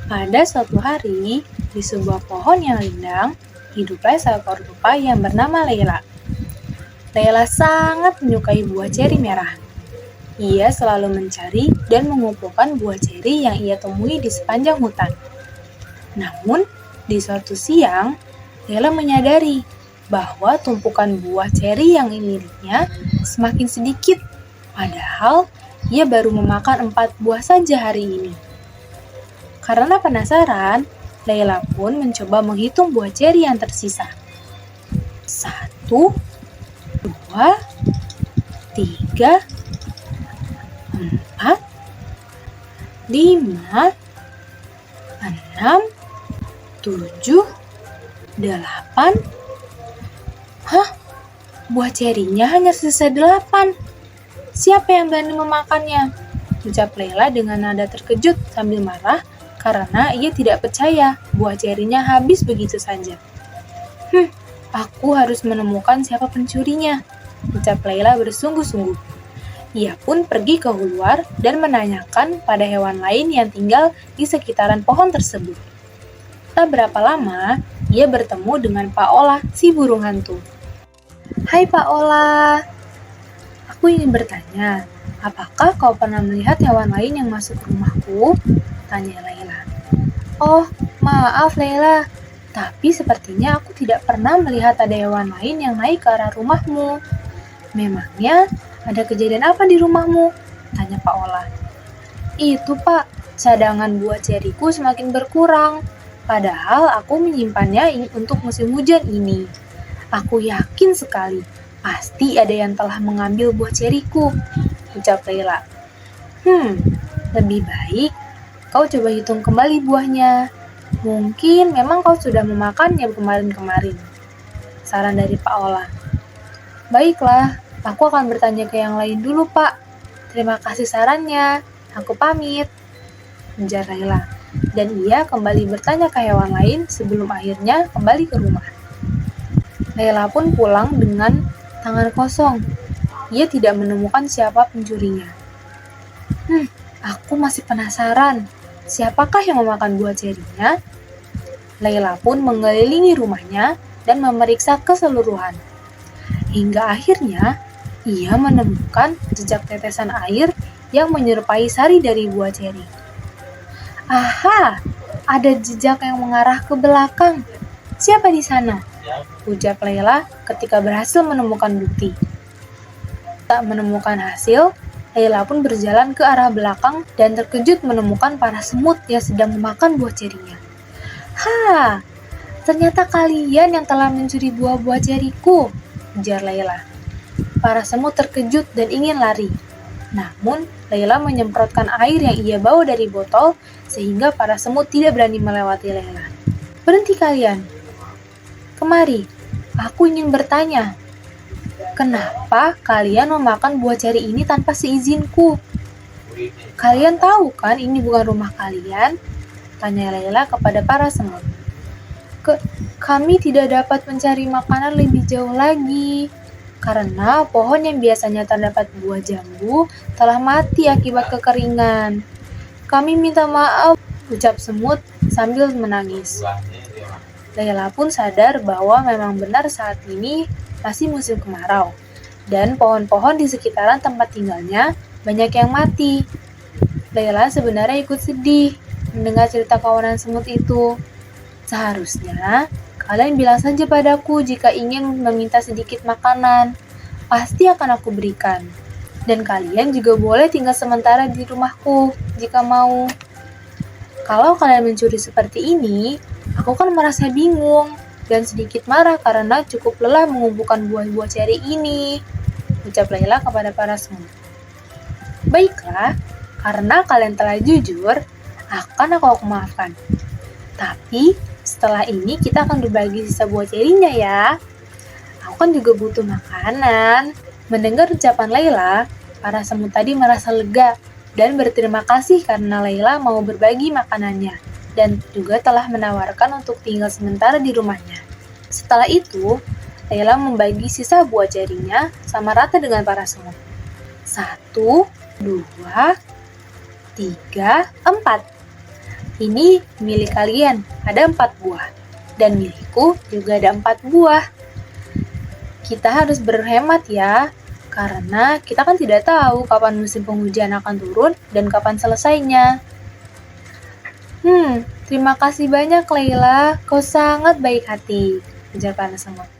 Pada suatu hari, di sebuah pohon yang rindang, hiduplah seekor tupai yang bernama Layla. Layla sangat menyukai buah ceri merah. Ia selalu mencari dan mengumpulkan buah ceri yang ia temui di sepanjang hutan. Namun, di suatu siang, Layla menyadari bahwa tumpukan buah ceri yang miliknya semakin sedikit, padahal ia baru memakan 4 buah saja hari ini. Karena penasaran, Layla pun mencoba menghitung buah ceri yang tersisa. 1, 2, 3, 4, 5, 6, 7, 8. Hah? Buah cerinya hanya sisa 8. Siapa yang berani memakannya? Ucap Layla dengan nada terkejut sambil marah karena ia tidak percaya buah cerinya habis begitu saja. Aku harus menemukan siapa pencurinya, ucap Layla bersungguh-sungguh. Ia pun pergi ke luar dan menanyakan pada hewan lain yang tinggal di sekitaran pohon tersebut. Tak berapa lama, ia bertemu dengan Pak Ola, si burung hantu. Hai Pak Ola, aku ingin bertanya, apakah kau pernah melihat hewan lain yang masuk ke rumahku? Tanya Layla. Oh, maaf Layla, tapi sepertinya aku tidak pernah melihat ada hewan lain yang naik ke arah rumahmu. Memangnya ada kejadian apa di rumahmu? Tanya Pak Ola. Itu Pak, cadangan buah ceriku semakin berkurang. Padahal aku menyimpannya untuk musim hujan ini. Aku yakin sekali, pasti ada yang telah mengambil buah ceriku, ucap Layla. Lebih baik kau coba hitung kembali buahnya. Mungkin memang kau sudah memakannya kemarin-kemarin. Saran dari Pak Ola. Baiklah, aku akan bertanya ke yang lain dulu, Pak. Terima kasih sarannya. Aku pamit, ujar Layla. Dan ia kembali bertanya ke hewan lain sebelum akhirnya kembali ke rumah. Layla pun pulang dengan tangan kosong. Ia tidak menemukan siapa pencurinya. Aku masih penasaran. Siapakah yang memakan buah cerinya? Layla pun mengelilingi rumahnya dan memeriksa keseluruhan. Hingga akhirnya, ia menemukan jejak tetesan air yang menyerupai sari dari buah ceri. Aha, ada jejak yang mengarah ke belakang. Siapa di sana? Ucap Layla ketika berhasil menemukan bukti. Tak menemukan hasil, Layla pun berjalan ke arah belakang dan terkejut menemukan para semut yang sedang memakan buah cerinya. Ternyata kalian yang telah mencuri buah-buah ceriku, ujar Layla. Para semut terkejut dan ingin lari. Namun, Layla menyemprotkan air yang ia bawa dari botol sehingga para semut tidak berani melewati Layla. Berhenti kalian. Kemari, aku ingin bertanya. Kenapa kalian memakan buah ceri ini tanpa seizinku? Kalian tahu kan ini bukan rumah kalian? Tanya Layla kepada para semut. Kami tidak dapat mencari makanan lebih jauh lagi, karena pohon yang biasanya terdapat buah jambu telah mati akibat kekeringan. Kami minta maaf, ucap semut sambil menangis. Layla pun sadar bahwa memang benar saat ini masih musim kemarau, dan pohon-pohon di sekitaran tempat tinggalnya banyak yang mati. Layla sebenarnya ikut sedih mendengar cerita kawanan semut itu. Seharusnya kalian bilang saja padaku jika ingin meminta sedikit makanan. Pasti akan aku berikan. Dan kalian juga boleh tinggal sementara di rumahku jika mau. Kalau kalian mencuri seperti ini, aku kan merasa bingung dan sedikit marah karena cukup lelah mengumpulkan buah-buah ceri ini, ucap Layla kepada para semut. Baiklah, karena kalian telah jujur, akan aku maafkan. Tapi setelah ini kita akan berbagi sisa buah cerinya ya. Aku kan juga butuh makanan. Mendengar ucapan Layla, para semut tadi merasa lega dan berterima kasih karena Layla mau berbagi makanannya dan juga telah menawarkan untuk tinggal sementara di rumahnya. Setelah itu, Layla membagi sisa buah jarinya sama rata dengan para semut. 1, 2, 3, 4. Ini milik kalian, ada 4 buah. Dan milikku juga ada 4 buah. Kita harus berhemat ya, karena kita kan tidak tahu kapan musim penghujan akan turun dan kapan selesainya. Terima kasih banyak Layla, kau sangat baik hati, ujar para semut.